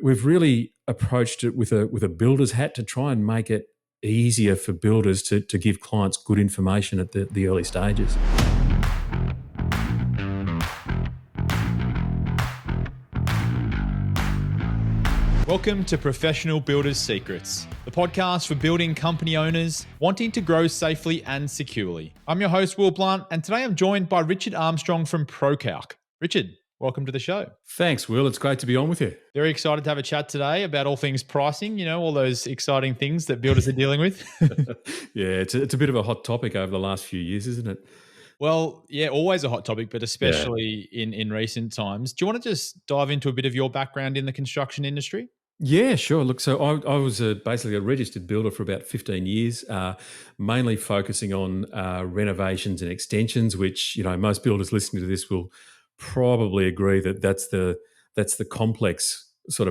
We've really approached it with a builder's hat to try and make it easier for builders to give clients good information at the early stages. Welcome to Professional Builders Secrets, the podcast for building company owners wanting to grow safely and securely. I'm your host, Will Blunt, and today I'm joined by Richard Armstrong from Procalc. Richard, welcome to the show. Thanks, Will. It's great to be on with you. Very excited to have a chat today about all things pricing, all those exciting things that builders are dealing with. Yeah, it's a bit of a hot topic over the last few years, isn't it? Well, yeah, always a hot topic, but especially in recent times. Do you want to just dive into a bit of your background in the construction industry? Yeah, sure. Look, so I was basically a registered builder for about 15 years, mainly focusing on renovations and extensions, which, most builders listening to this will probably agree that that's the complex sort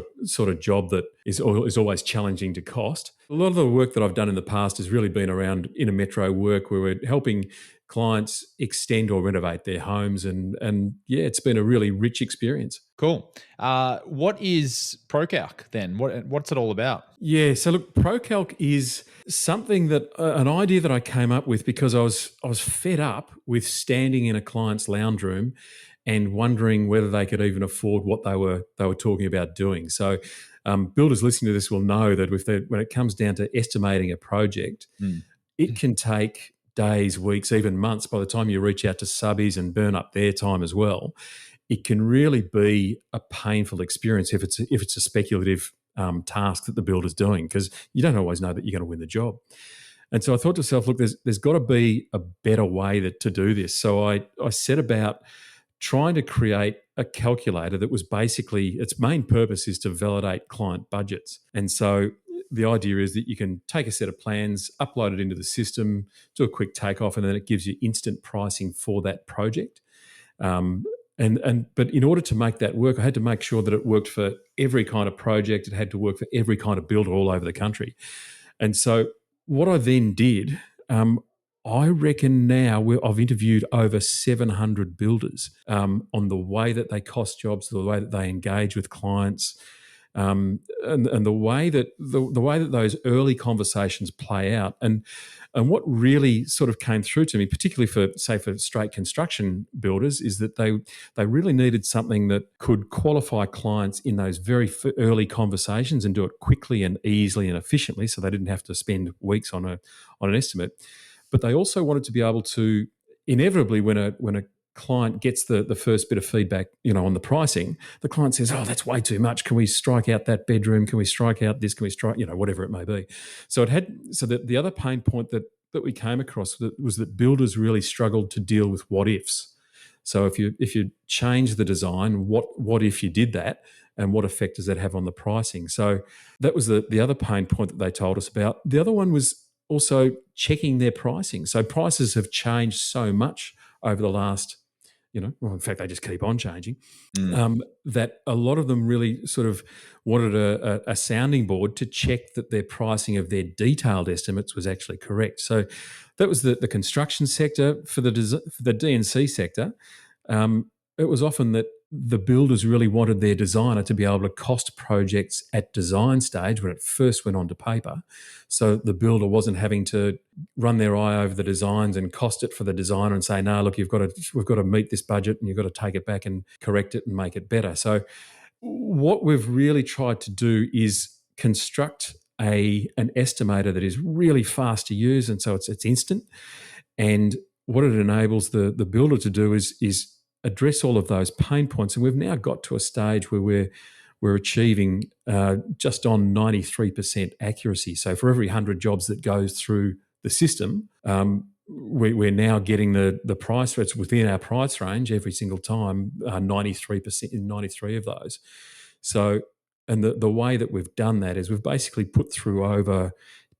of job that is always challenging to cost. A lot of the work that I've done in the past has really been around inner metro work, where we're helping clients extend or renovate their homes, and yeah, it's been a really rich experience. Cool. What is Procalc then? What's it all about? Yeah, so look, Procalc is something that an idea that I came up with because I was fed up with standing in a client's lounge room and wondering whether they could even afford what they were talking about doing. So builders listening to this will know that when it comes down to estimating a project, it can take days, weeks, even months by the time you reach out to subbies and burn up their time as well. It can really be a painful experience if it's a speculative task that the builder's doing, because you don't always know that you're going to win the job. And so I thought to myself, look, there's got to be a better way to do this. So I set about trying to create a calculator that was basically, its main purpose is to validate client budgets. And so the idea is that you can take a set of plans, upload it into the system, do a quick takeoff, and then it gives you instant pricing for that project. But in order to make that work, I had to make sure that it worked for every kind of project. It had to work for every kind of builder all over the country. And so what I then did, I reckon now I've interviewed over 700 builders on the way that they cost jobs, the way that they engage with clients, and the way that those early conversations play out. And what really sort of came through to me, particularly for straight construction builders, is that they really needed something that could qualify clients in those very early conversations and do it quickly and easily and efficiently, so they didn't have to spend weeks on an estimate. But they also wanted to be able to, inevitably, when a client gets the first bit of feedback, on the pricing, the client says, "Oh, that's way too much. Can we strike out that bedroom? Can we strike out this? Can we strike, whatever it may be?" So the other pain point that we came across was that builders really struggled to deal with what ifs. So if you change the design, what if you did that, and what effect does that have on the pricing? So that was the other pain point that they told us about. The other one was also checking their pricing. So prices have changed so much over the last, in fact, they just keep on changing, that a lot of them really sort of wanted a sounding board to check that their pricing of their detailed estimates was actually correct. So that was the construction sector. For the D&C sector, it was often that the builders really wanted their designer to be able to cost projects at design stage when it first went onto paper, so the builder wasn't having to run their eye over the designs and cost it for the designer and say, "No, look, we've got to meet this budget, and you've got to take it back and correct it and make it better." So what we've really tried to do is construct an estimator that is really fast to use, and so it's instant. And what it enables the builder to do is address all of those pain points. And we've now got to a stage where we're achieving just on 93% accuracy. So for every 100 jobs that goes through the system, we're now getting the price rates within our price range every single time, 93% in 93 of those. So, and the way that we've done that is we've basically put through over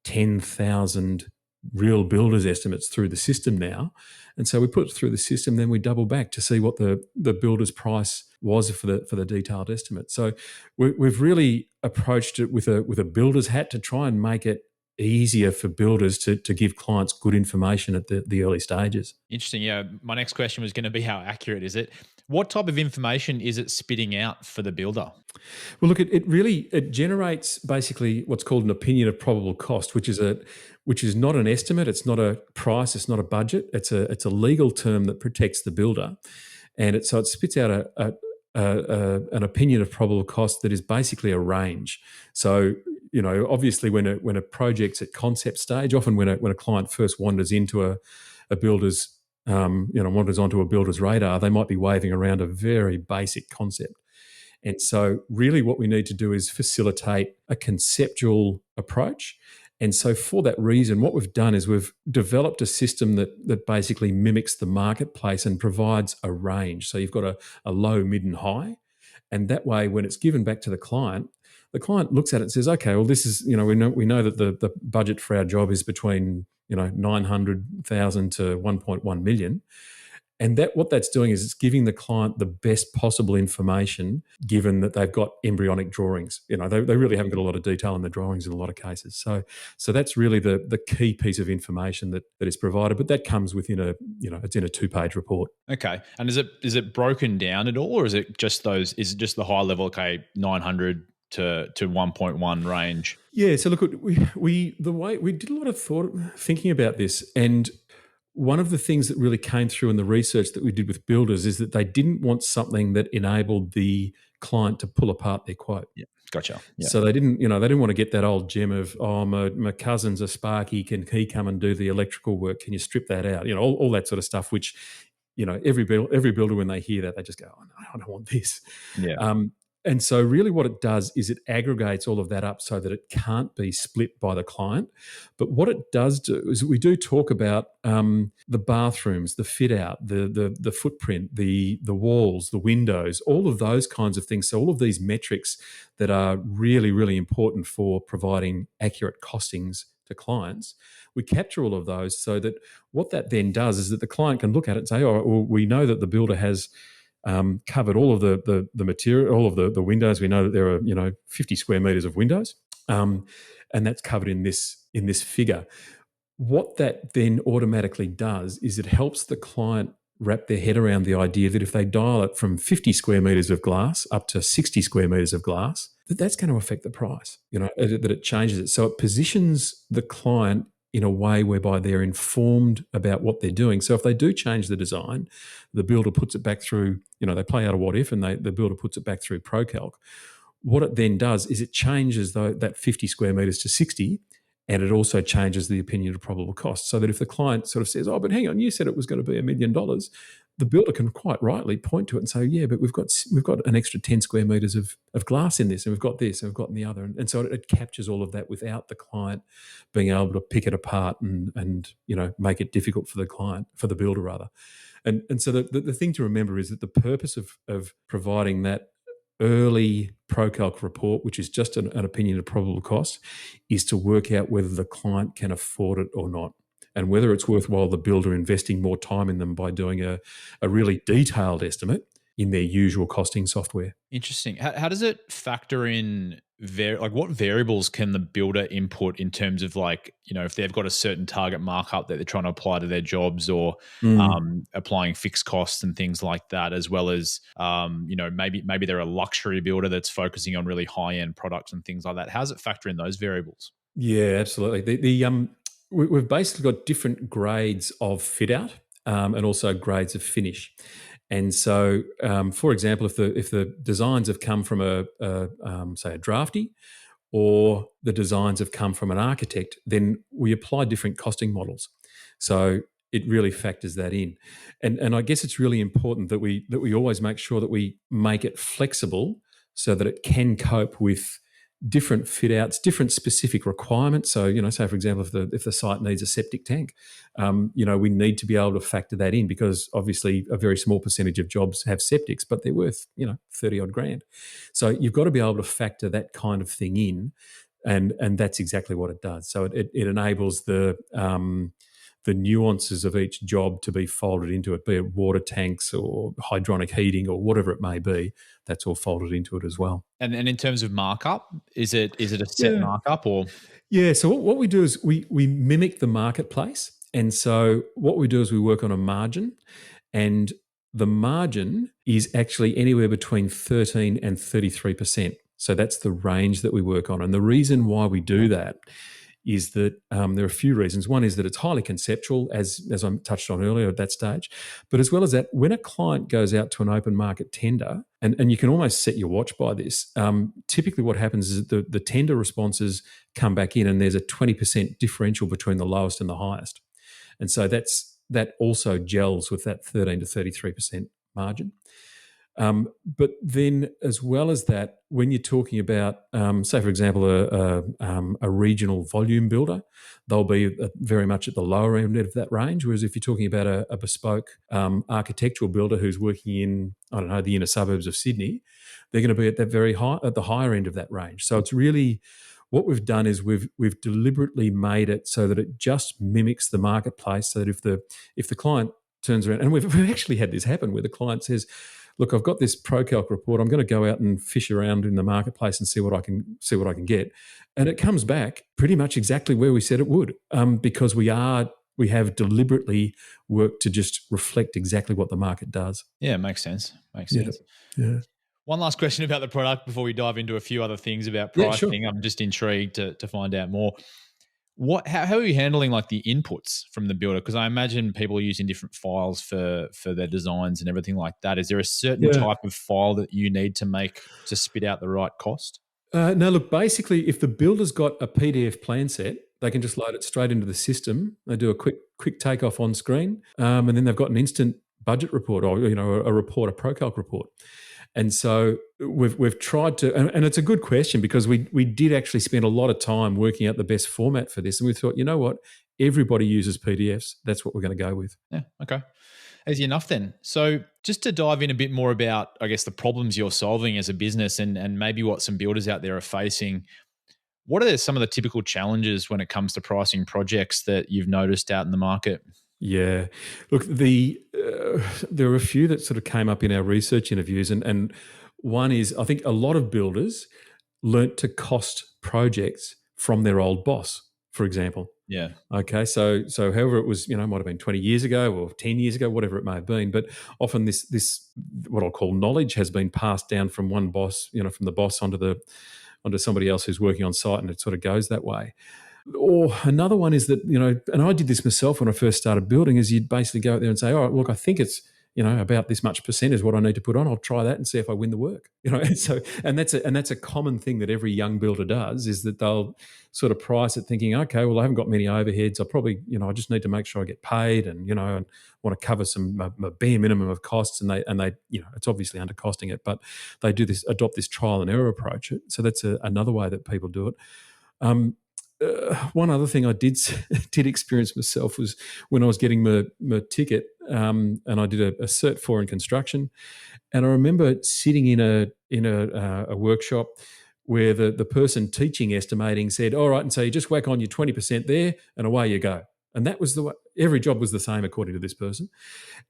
10,000 real builders' estimates through the system now. And so we put it through the system, then we double back to see what the builder's price was for the detailed estimate. So we've really approached it with a builder's hat to try and make it easier for builders to give clients good information at the early stages. Interesting. Yeah. My next question was going to be, how accurate is it? What type of information is it spitting out for the builder? Well, look, it generates basically what's called an opinion of probable cost, which is not an estimate, it's not a price, it's not a budget, it's a legal term that protects the builder, and it spits out an opinion of probable cost that is basically a range. So, obviously, when a project's at concept stage, often when a client first wanders into a builder's wanders onto a builder's radar, they might be waving around a very basic concept. And so really what we need to do is facilitate a conceptual approach. And so for that reason, what we've done is we've developed a system that basically mimics the marketplace and provides a range. So you've got a low, mid, and high. And that way, when it's given back to the client looks at it and says, okay, well, this is, we know that the budget for our job is between, 900,000 to 1.1 million. And what that's doing is it's giving the client the best possible information, given that they've got embryonic drawings. They really haven't got a lot of detail in the drawings in a lot of cases. So that's really the key piece of information that is provided. But that comes within it's in a 2-page report. Okay. And is it broken down at all, or is it just the high level, okay, 900 to 1.1 range? Yeah. So look, we did a lot of thinking about this, and one of the things that really came through in the research that we did with builders is that they didn't want something that enabled the client to pull apart their quote. Yeah, gotcha. Yeah. So they didn't want to get that old gem of, my cousin's a Sparky, can he come and do the electrical work? Can you strip that out? All that sort of stuff, which, every builder, when they hear that, they just go, oh, no, I don't want this. Yeah. And so really what it does is it aggregates all of that up so that it can't be split by the client. But what it does do is we do talk about the bathrooms, the fit out, the footprint, the walls, the windows, all of those kinds of things. So all of these metrics that are really, really important for providing accurate costings to clients, we capture all of those so that what that then does is that the client can look at it and say, oh, well, we know that the builder has covered all of the material, all of the windows. We know that there are 50 square meters of windows, and that's covered in this figure. What that then automatically does is it helps the client wrap their head around the idea that if they dial it from 50 square meters of glass up to 60 square meters of glass, that's going to affect the price. That it changes it. So it positions the client in a way whereby they're informed about what they're doing. So if they do change the design, the builder puts it back through, they play out a what if, and the builder puts it back through Procalc. What it then does is it changes that 50 square meters to 60, and it also changes the opinion of probable cost, so that if the client sort of says, oh, but hang on, you said it was going to be $1 million, the builder can quite rightly point to it and say, yeah, but we've got an extra 10 square meters of glass in this, and we've got this, and we've got in the other. And so it captures all of that without the client being able to pick it apart and make it difficult for the builder rather. And so the thing to remember is that the purpose of providing that early Procalc report, which is just an opinion of probable cost, is to work out whether the client can afford it or not, and whether it's worthwhile the builder investing more time in them by doing a really detailed estimate in their usual costing software. Interesting. How does it factor in what variables can the builder input in terms of if they've got a certain target markup that they're trying to apply to their jobs, or applying fixed costs and things like that, as well as maybe they're a luxury builder that's focusing on really high end products and things like that. How does it factor in those variables? Yeah, absolutely. We've basically got different grades of fit out and also grades of finish. And so, for example, if the designs have come from say a drafty, or the designs have come from an architect, then we apply different costing models. So it really factors that in. And I guess it's really important that we always make sure that we make it flexible so that it can cope with different fit outs, different specific requirements. So, say for example, if the site needs a septic tank, we need to be able to factor that in, because obviously a very small percentage of jobs have septics, but they're worth, 30 odd grand. So you've got to be able to factor that kind of thing in. And that's exactly what it does. So it enables the nuances of each job to be folded into it, be it water tanks or hydronic heating or whatever it may be. That's all folded into it as well. And in terms of markup, is it a set markup or? Yeah. So what we do is we mimic the marketplace. And so what we do is we work on a margin, and the margin is actually anywhere between 13 and 33%. So that's the range that we work on. And the reason why we do that is that there are a few reasons. One is that it's highly conceptual, as I touched on earlier at that stage. But as well as that, when a client goes out to an open market tender, and you can almost set your watch by this, typically what happens is that the tender responses come back in and there's a 20% differential between the lowest and the highest. And so that also gels with that 13 to 33% margin. But then, as well as that, when you're talking about, say, for example, a regional volume builder, they'll be very much at the lower end of that range. Whereas if you're talking about a bespoke architectural builder who's working in, I don't know, the inner suburbs of Sydney, they're going to be at the higher end of that range. So it's really what we've done is we've deliberately made it so that it just mimics the marketplace. So that if the client turns around, and we've actually had this happen where the client says, look, I've got this Procalc report. I'm going to go out and fish around in the marketplace and see what I can get, and it comes back pretty much exactly where we said it would, because we have deliberately worked to just reflect exactly what the market does. Yeah, makes sense. Makes sense. Yeah. One last question about the product before we dive into a few other things about Yeah, pricing. sure. I'm just intrigued to find out more. How are you handling like the inputs from the builder? Because I imagine people are using different files for their designs and everything like that. Is there a certain type of file that you need to make to spit out the right cost? No, look, basically, if the builder's got a PDF plan set, they can just load it straight into the system. They do a quick takeoff on screen, and then they've got an instant budget report, or a report, a Procalc report. And so we've tried to, and it's a good question because we did actually spend a lot of time working out the best format for this, and we thought, you know what, everybody uses PDFs. That's what we're going to go with. Yeah. Okay. Easy enough then. So just to dive in a bit more about, I guess, the problems you're solving as a business and maybe what some builders out there are facing, what are some of the typical challenges when it comes to pricing projects that you've noticed out in the market? Yeah, look, there are a few that sort of came up in our research interviews, and one is I think a lot of builders learnt to cost projects from their old boss, for example. Yeah. Okay, so however it was, might have been 20 years ago or 10 years ago, whatever it may have been, but often this what I'll call knowledge has been passed down from one boss, from the boss onto somebody else who's working on site, and it sort of goes that way. Or another one is that, and I did this myself when I first started building, is you'd basically go out there and say, all right, look, I think it's, about this much percent is what I need to put on. I'll try that and see if I win the work. And that's a common thing that every young builder does, is that they'll sort of price it thinking, okay, well, I haven't got many overheads. I probably, I just need to make sure I get paid, and and want to cover my bare minimum of costs. And they, it's obviously undercosting it, but they adopt this trial and error approach. So that's another way that people do it. One other thing I did experience myself was when I was getting my ticket, and I did a Cert 4 in construction, and I remember sitting in a workshop where the person teaching estimating said, all right, and so you just whack on your 20% there and away you go. And that was the way, every job was the same according to this person.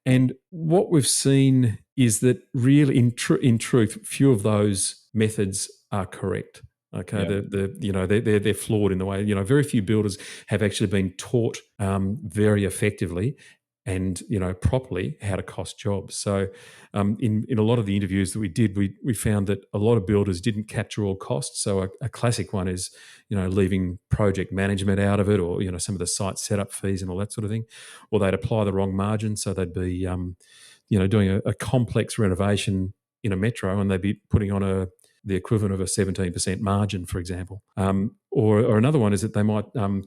And what we've seen is that really, in truth, few of those methods are correct. Okay, yeah. They're flawed in the way, very few builders have actually been taught very effectively and properly how to cost jobs. So in a lot of the interviews that we did, we found that a lot of builders didn't capture all costs. So a classic one is leaving project management out of it, or some of the site setup fees and all that sort of thing, or they'd apply the wrong margin. So they'd be doing a complex renovation in a metro, and they'd be putting on the equivalent of a 17% margin, for example. Or another one is that they might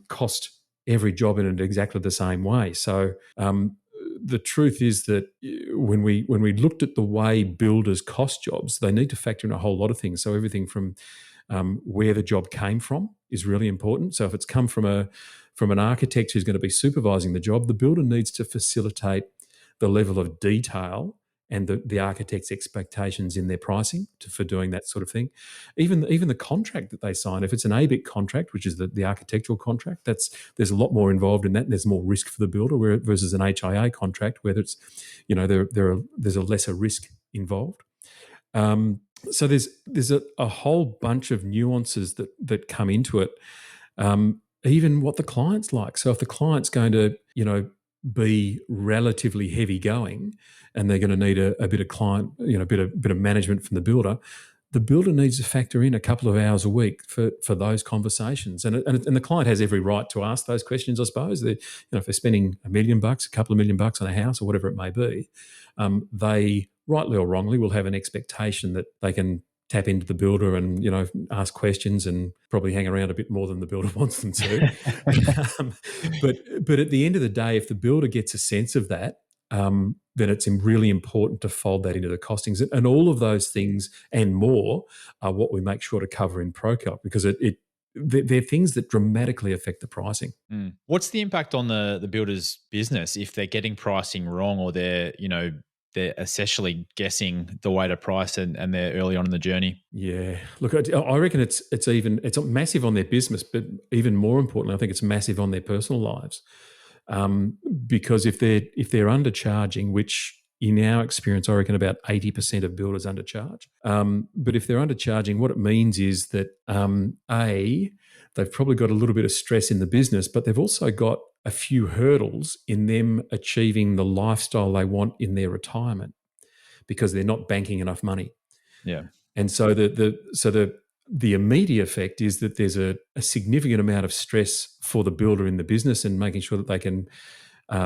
cost every job in exactly the same way. So the truth is that when we looked at the way builders cost jobs, they need to factor in a whole lot of things. So everything from where the job came from is really important. So if it's come from an architect who's going to be supervising the job, the builder needs to facilitate the level of detail and the architect's expectations in their pricing for doing that sort of thing. Even the contract that they sign, if it's an ABIC contract, which is the architectural contract, there's a lot more involved in that, and there's more risk for the builder, versus an HIA contract, where it's, there's a lesser risk involved. So there's a whole bunch of nuances that come into it. even what the client's like. So if the client's going to, be relatively heavy going, and they're going to need a bit of client, a bit of management from the builder needs to factor in a couple of hours a week for those conversations, and the client has every right to ask those questions. I suppose if they're spending $1 million, a couple of $1 million on a house or whatever it may be, they rightly or wrongly will have an expectation that they can tap into the builder and ask questions and probably hang around a bit more than the builder wants them to. But at the end of the day, if the builder gets a sense of that, then it's really important to fold that into the costings. And all of those things and more are what we make sure to cover in Procalc, because they're things that dramatically affect the pricing. What's the impact on the builder's business if they're getting pricing wrong, or they're essentially guessing the way to price and they're early on in the journey? Yeah, look, I reckon it's massive on their business, but even more importantly, I think it's massive on their personal lives. Because if they're undercharging, which in our experience, I reckon about 80% of builders undercharge. But if they're undercharging, what it means is that they've probably got a little bit of stress in the business, but they've also got a few hurdles in them achieving the lifestyle they want in their retirement, because they're not banking enough money. Yeah, and so the immediate effect is that there's a significant amount of stress for the builder in the business, and making sure that they can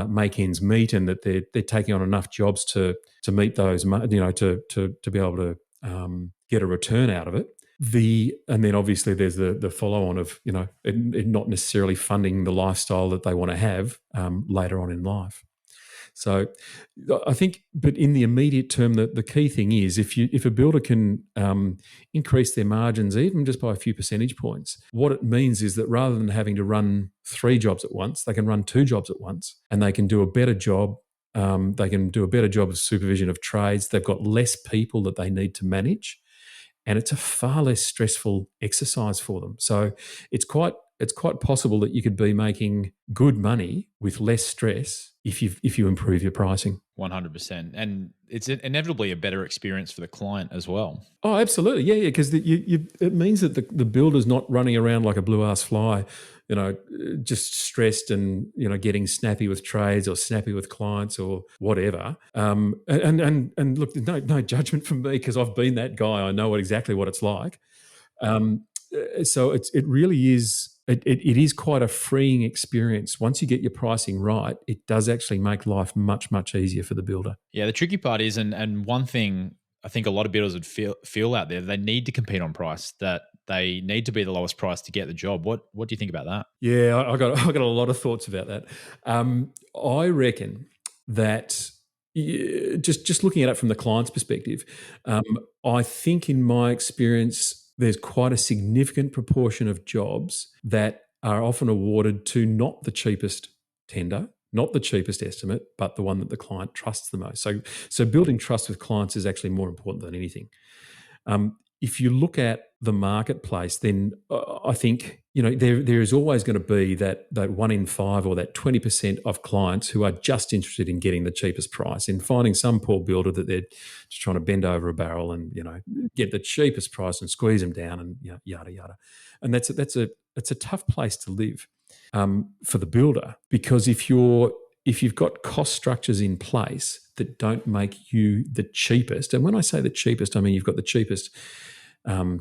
make ends meet, and that they're taking on enough jobs to meet those, to be able to get a return out of it. And then obviously there's the follow on of it not necessarily funding the lifestyle that they want to have later on in life. So I think, but in the immediate term, the key thing is if a builder can increase their margins even just by a few percentage points, what it means is that rather than having to run 3 jobs at once, they can run 2 jobs at once, and they can do a better job. They can do a better job of supervision of trades. They've got less people that they need to manage, and it's a far less stressful exercise for them. So it's quite possible that you could be making good money with less stress if you improve your pricing. 100%. And it's inevitably a better experience for the client as well. Oh, absolutely. Yeah, because it means that the builder's not running around like a blue-ass fly, just stressed and, getting snappy with trades or snappy with clients or whatever. And look, no judgment from me, because I've been that guy. I know exactly what it's like. So it really is. It is quite a freeing experience. Once you get your pricing right, it does actually make life much, much easier for the builder. Yeah, the tricky part is, and one thing I think a lot of builders would feel out there, they need to compete on price, that they need to be the lowest price to get the job. What do you think about that? Yeah, I got a lot of thoughts about that. I reckon that just looking at it from the client's perspective, I think in my experience, there's quite a significant proportion of jobs that are often awarded to not the cheapest tender, not the cheapest estimate, but the one that the client trusts the most. So building trust with clients is actually more important than anything. If you look at the marketplace, then I think there is always going to be that 1 in 5 or that 20% of clients who are just interested in getting the cheapest price, in finding some poor builder that they're just trying to bend over a barrel and get the cheapest price and squeeze them down and yada yada. And that's a tough place to live for the builder, because if you've got cost structures in place that don't make you the cheapest, and when I say the cheapest, I mean you've got the cheapest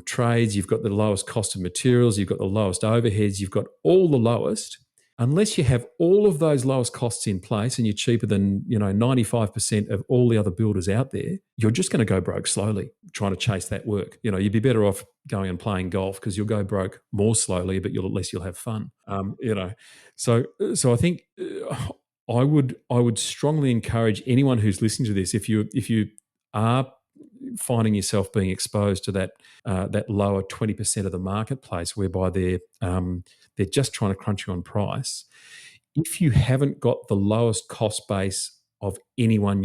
trades, you've got the lowest cost of materials, you've got the lowest overheads, you've got all the lowest. Unless you have all of those lowest costs in place and you're cheaper than 95% of all the other builders out there, you're just going to go broke slowly trying to chase that work. You'd be better off going and playing golf, because you'll go broke more slowly, but at least you'll have fun. So I think I would strongly encourage anyone who's listening to this, if you are finding yourself being exposed to that lower 20% of the marketplace, whereby they're just trying to crunch you on price. If you haven't got the lowest cost base of anyone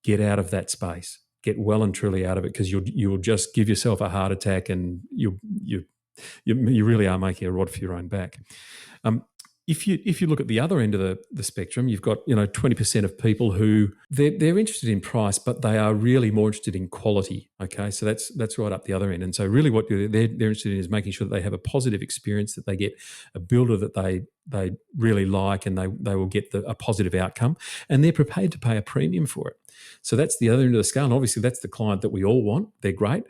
get out of that space. Get well and truly out of it, because you'll just give yourself a heart attack, and you really are making a rod for your own back. if you look at the other end of the spectrum, you've got 20% of people who they're interested in price, but they are really more interested in quality. Okay, so that's right up the other end. And so really, what they're interested in is making sure that they have a positive experience, that they get a builder that they really like, and they will get a positive outcome, and they're prepared to pay a premium for it. So that's the other end of the scale. And obviously, that's the client that we all want. They're great.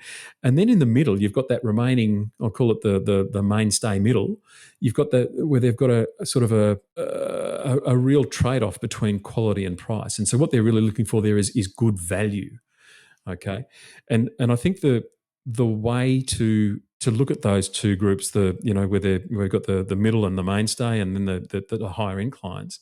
And then in the middle, you've got that remaining, I'll call it the mainstay middle. You've got where they've got a sort of a real trade-off between quality and price. And so what they're really looking for there is good value. Okay. And I think the way to look at those two groups, where we've got the middle and the mainstay, and then the higher end clients,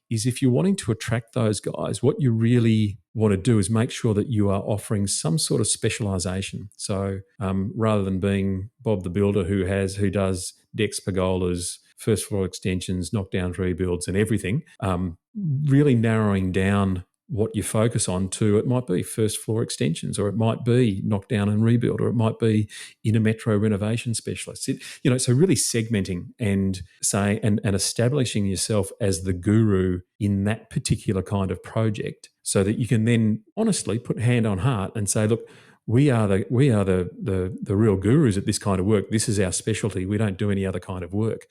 is if you're wanting to attract those guys, what you really want to do is make sure that you are offering some sort of specialization. So rather than being Bob the Builder who does decks, pergolas, first floor extensions, knockdowns, rebuilds, and everything, really narrowing down what you focus on to, it might be first floor extensions, or it might be knockdown and rebuild, or it might be inner metro renovation specialists. So really segmenting and saying and establishing yourself as the guru in that particular kind of project, so that you can then honestly put hand on heart and say, look, we are the real gurus at this kind of work. This is our specialty. We don't do any other kind of work.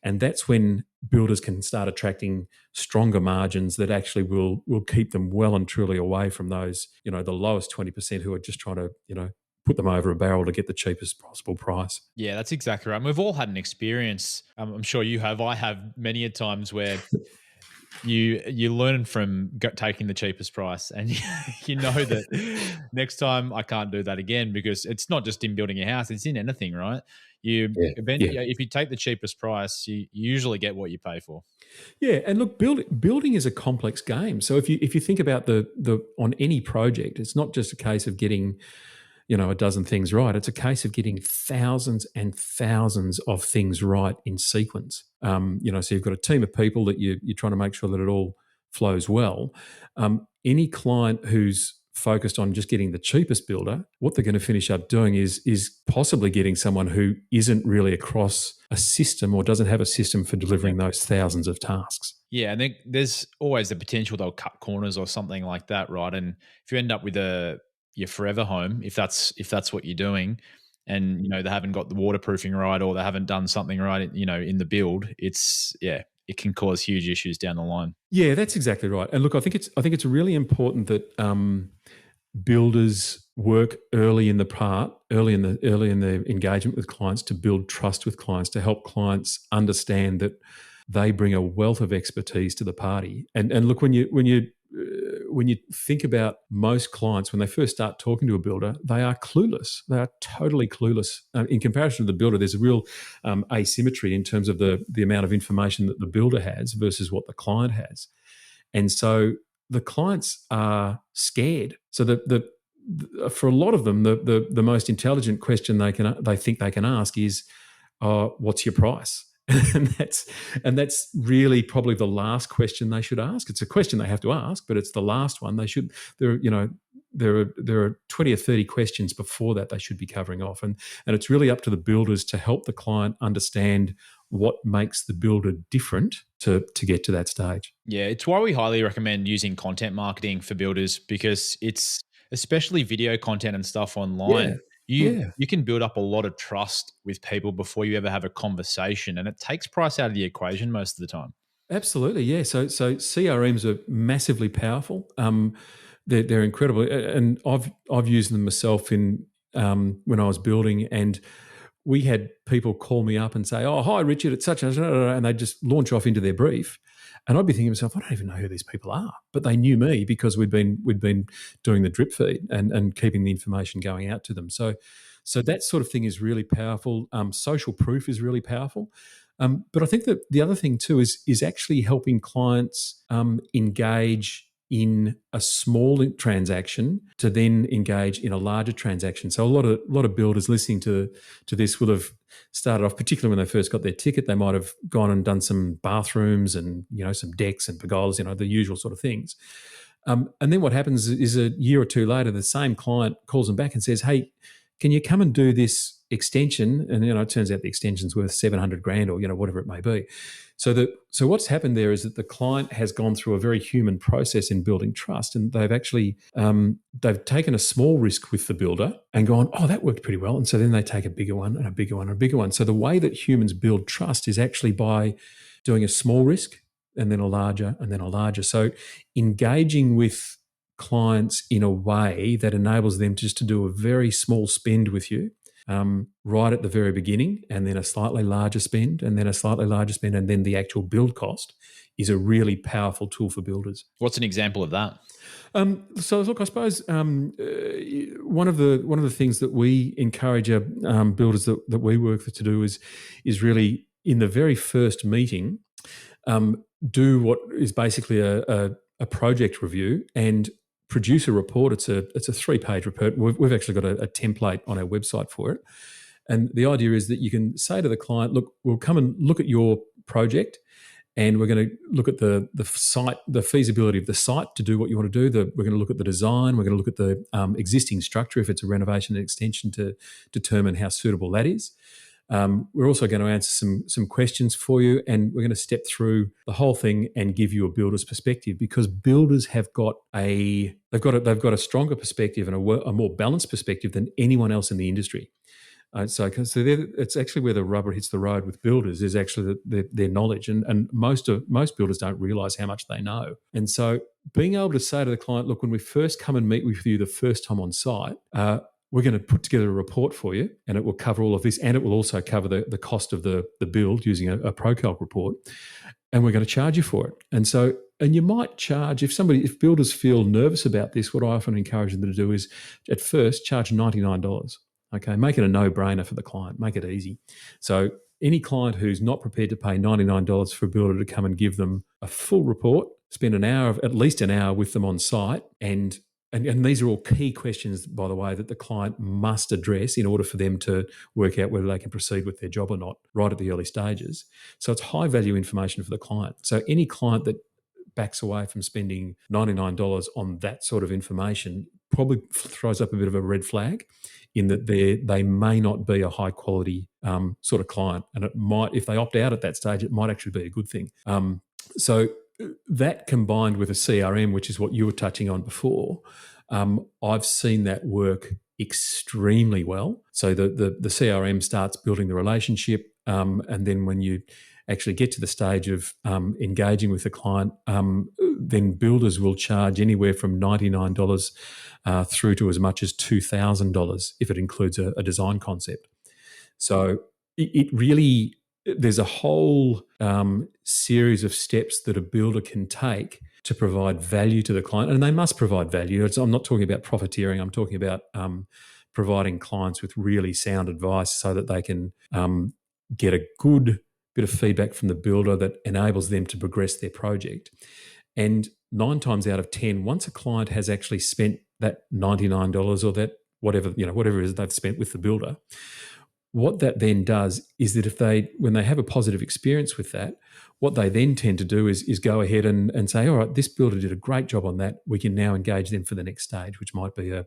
And that's when builders can start attracting stronger margins that actually will keep them well and truly away from those, the lowest 20% who are just trying to, put them over a barrel to get the cheapest possible price. Yeah, that's exactly right. And we've all had an experience. I'm sure you have. I have many a times where you learn from taking the cheapest price, and you know that next time I can't do that again, because it's not just in building a house, it's in anything, right? If you take the cheapest price, you usually get what you pay for. Yeah, and look, building is a complex game. So if you think about the on any project, it's not just a case of getting a dozen things right. It's a case of getting thousands and thousands of things right in sequence. So you've got a team of people that you're trying to make sure that it all flows well. Any client who's focused on just getting the cheapest builder, what they're going to finish up doing is possibly getting someone who isn't really across a system, or doesn't have a system for delivering those thousands of tasks. Yeah, and there's always the potential they'll cut corners or something like that, right? And if you end up with your forever home, if that's what you're doing, and they haven't got the waterproofing right, or they haven't done something right, in the build, it can cause huge issues down the line. Yeah, that's exactly right. And look, I think it's really important that builders work early in the engagement with clients, to build trust with clients, to help clients understand that they bring a wealth of expertise to the party. And look, when you think about most clients, when they first start talking to a builder, they are clueless. They are totally clueless. In comparison to the builder, there's a real asymmetry in terms of the amount of information that the builder has versus what the client has. And so the clients are scared. So for a lot of them, the most intelligent question they think they can ask is, what's your price? And that's really probably the last question they should ask. It's a question they have to ask, but it's the last one they should. There are 20 or 30 questions before that they should be covering off, and it's really up to the builders to help the client understand what makes the builder different to get to that stage. Yeah, it's why we highly recommend using content marketing for builders, because it's especially video content and stuff online. You can build up a lot of trust with people before you ever have a conversation, and it takes price out of the equation most of the time. Absolutely, yeah. So CRMs are massively powerful. They're incredible, and I've used them myself in when I was building, and we had people call me up and say, "Oh, hi, Richard, it's such and they just launch off into their brief. And I'd be thinking to myself, I don't even know who these people are. But they knew me because we'd been doing the drip feed and keeping the information going out to them. So that sort of thing is really powerful. Social proof is really powerful. But I think that the other thing too is actually helping clients engage in a small transaction to then engage in a larger transaction. So a lot of builders listening to this will have started off, particularly when they first got their ticket, they might have gone and done some bathrooms and some decks and pergolas, the usual sort of things. And then what happens is a year or two later, the same client calls them back and says, "Hey, can you come and do this extension, and it turns out the extension's worth $700,000 or whatever it may be. So what's happened there is that the client has gone through a very human process in building trust, and they've actually they've taken a small risk with the builder and gone, oh, that worked pretty well, and so then they take a bigger one and a bigger one and a bigger one. So the way that humans build trust is actually by doing a small risk and then a larger and then a larger. So engaging with clients in a way that enables them just to do a very small spend with you right at the very beginning, and then a slightly larger spend, and then a slightly larger spend, and then the actual build cost is a really powerful tool for builders. What's an example of that? So look, I suppose one of the things that we encourage our builders that we work with to do is really in the very first meeting, do what is basically a project review and produce a report. It's a 3-page report. We've actually got a template on our website for it. And the idea is that you can say to the client, look, we'll come and look at your project, and we're going to look at the site, the feasibility of the site to do what you want to do. We're going to look at the design. We're going to look at the existing structure, if it's a renovation and extension, to determine how suitable that is. We're also going to answer some questions for you, and we're going to step through the whole thing and give you a builder's perspective, because builders have got a stronger perspective and a more balanced perspective than anyone else in the industry. So it's actually where the rubber hits the road with builders is actually their knowledge, and most builders don't realise how much they know. And so being able to say to the client, look, when we first come and meet with you the first time on site, we're going to put together a report for you, and it will cover all of this, and it will also cover the cost of the build using a Procalc report, and we're going to charge you for it. And you might charge, if builders feel nervous about this, what I often encourage them to do is at first charge $99. Okay, make it a no-brainer for the client, make it easy. So any client who's not prepared to pay $99 for a builder to come and give them a full report, spend at least an hour with them on site, and these are all key questions, by the way, that the client must address in order for them to work out whether they can proceed with their job or not right at the early stages. So it's high-value information for the client. So any client that backs away from spending $99 on that sort of information probably throws up a bit of a red flag, in that they may not be a high-quality sort of client. And it might, if they opt out at that stage, it might actually be a good thing. So that combined with a CRM, which is what you were touching on before, I've seen that work extremely well. So the CRM starts building the relationship, and then when you actually get to the stage of engaging with the client, then builders will charge anywhere from $99 through to as much as $2,000 if it includes a design concept. So it really, there's a whole series of steps that a builder can take to provide value to the client, and they must provide value. I'm not talking about profiteering. I'm talking about providing clients with really sound advice so that they can get a good bit of feedback from the builder that enables them to progress their project. And 9 times out of 10, once a client has actually spent that $99 or that whatever it is they've spent with the builder, what that then does is that when they have a positive experience with that, what they then tend to do is go ahead and say, all right, this builder did a great job on that. We can now engage them for the next stage, which might be a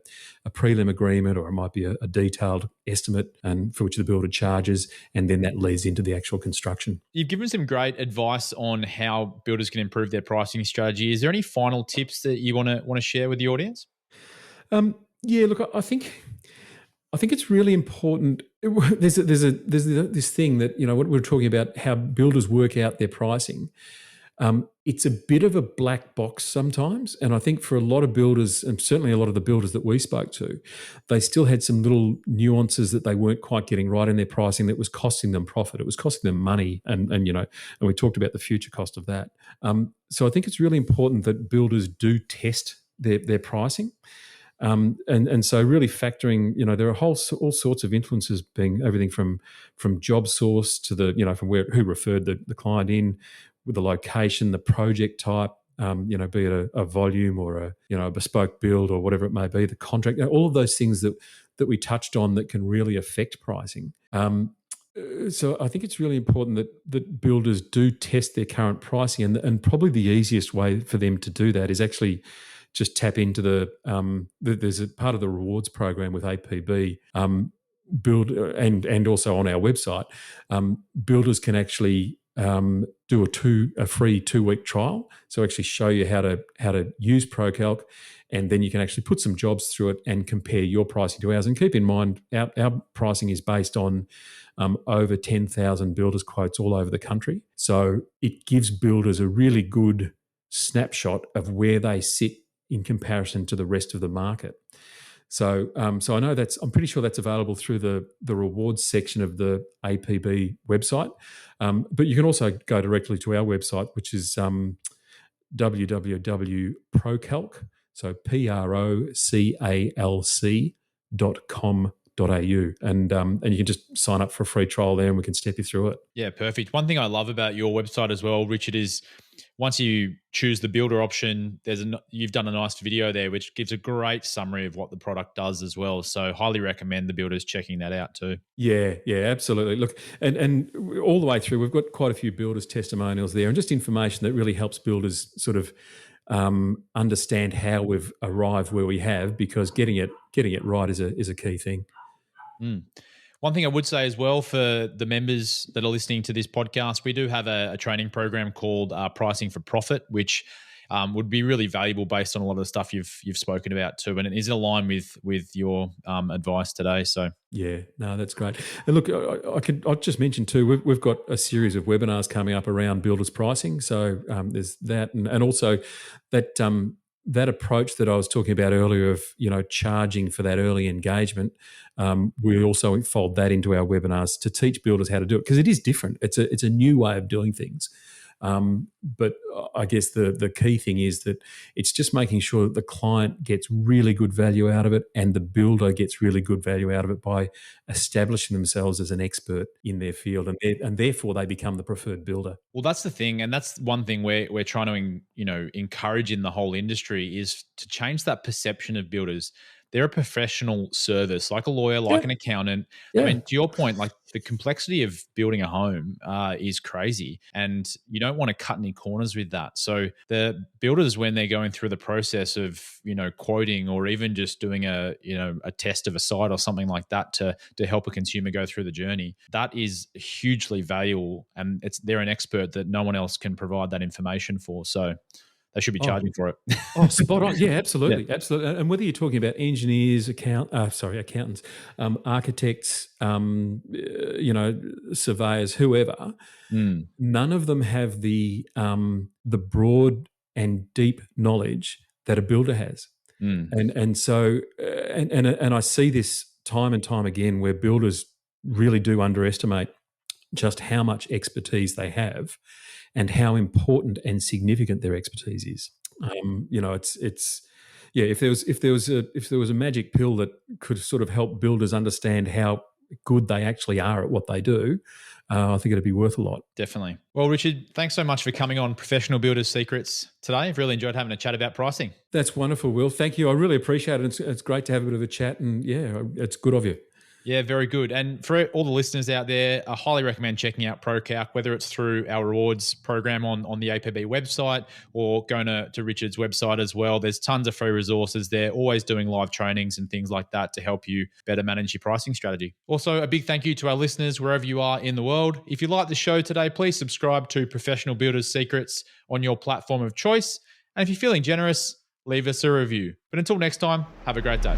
prelim agreement, or it might be a detailed estimate and for which the builder charges, and then that leads into the actual construction. You've given some great advice on how builders can improve their pricing strategy. Is there any final tips that you want to share with the audience? Yeah, look, I think it's really important. There's this thing that, what we're talking about, how builders work out their pricing. It's a bit of a black box sometimes, and I think for a lot of builders, and certainly a lot of the builders that we spoke to, they still had some little nuances that they weren't quite getting right in their pricing that was costing them profit. It was costing them money, and we talked about the future cost of that. So I think it's really important that builders do test their pricing. And so really factoring, there are all sorts of influences, being everything from job source to from who referred the client in, with the location, the project type, be it a volume or a bespoke build or whatever it may be, the contract, all of those things that we touched on that can really affect pricing. So I think it's really important that builders do test their current pricing, and probably the easiest way for them to do that is actually just tap into there's a part of the rewards program with APB build and also on our website, builders can actually do a free 2-week trial. So actually show you how to use Procalc, and then you can actually put some jobs through it and compare your pricing to ours. And keep in mind, our pricing is based on over 10,000 builders quotes all over the country. So it gives builders a really good snapshot of where they sit in comparison to the rest of the market. So, so I know I'm pretty sure that's available through the rewards section of the APB website. But you can also go directly to our website, which is www.procalc, so procalc.com.au, and you can just sign up for a free trial there, and we can step you through it. Yeah, perfect. One thing I love about your website as well, Richard, is once you choose the builder option, you've done a nice video there, which gives a great summary of what the product does as well. So highly recommend the builders checking that out too. Yeah, absolutely. Look, and all the way through, we've got quite a few builders' testimonials there, and just information that really helps builders sort of understand how we've arrived where we have, because getting it right is a key thing. Mm. One thing I would say as well for the members that are listening to this podcast, we do have a training program called Pricing for Profit, which would be really valuable based on a lot of the stuff you've spoken about too, and it is aligned with your advice today. So yeah, no, that's great. And look, I'll just mention too, we've got a series of webinars coming up around builders pricing. So there's that, and also that approach that I was talking about earlier of charging for that early engagement. We also fold that into our webinars to teach builders how to do it, because it is different. It's a new way of doing things. But I guess the key thing is that it's just making sure that the client gets really good value out of it, and the builder gets really good value out of it by establishing themselves as an expert in their field, and therefore they become the preferred builder. Well, that's the thing, and that's one thing we're trying to encourage in the whole industry, is to change that perception of builders. They're a professional service, like a lawyer, like an accountant. Yeah. I mean, to your point, like the complexity of building a home is crazy, and you don't want to cut any corners with that. So the builders, when they're going through the process of quoting, or even just doing a test of a site or something like that to help a consumer go through the journey, that is hugely valuable, and they're an expert that no one else can provide that information for. So they should be charging for it. Spot on. Yeah, absolutely. Yeah. Absolutely. And whether you're talking about engineers, accountants, architects, surveyors, whoever, none of them have the broad and deep knowledge that a builder has. And so I see this time and time again, where builders really do underestimate just how much expertise they have, and how important and significant their expertise is. If there was a magic pill that could sort of help builders understand how good they actually are at what they do, I think it'd be worth a lot. Definitely. Well, Richard, thanks so much for coming on Professional Builders Secrets today. I've really enjoyed having a chat about pricing. That's wonderful, Will. Thank you. I really appreciate it. It's great to have a bit of a chat, and yeah, it's good of you. Yeah, very good. And for all the listeners out there, I highly recommend checking out Procalc, whether it's through our rewards program on the APB website, or going to Richard's website as well. There's tons of free resources there, always doing live trainings and things like that to help you better manage your pricing strategy. Also, a big thank you to our listeners wherever you are in the world. If you like the show today, please subscribe to Professional Builders Secrets on your platform of choice. And if you're feeling generous, leave us a review. But until next time, have a great day.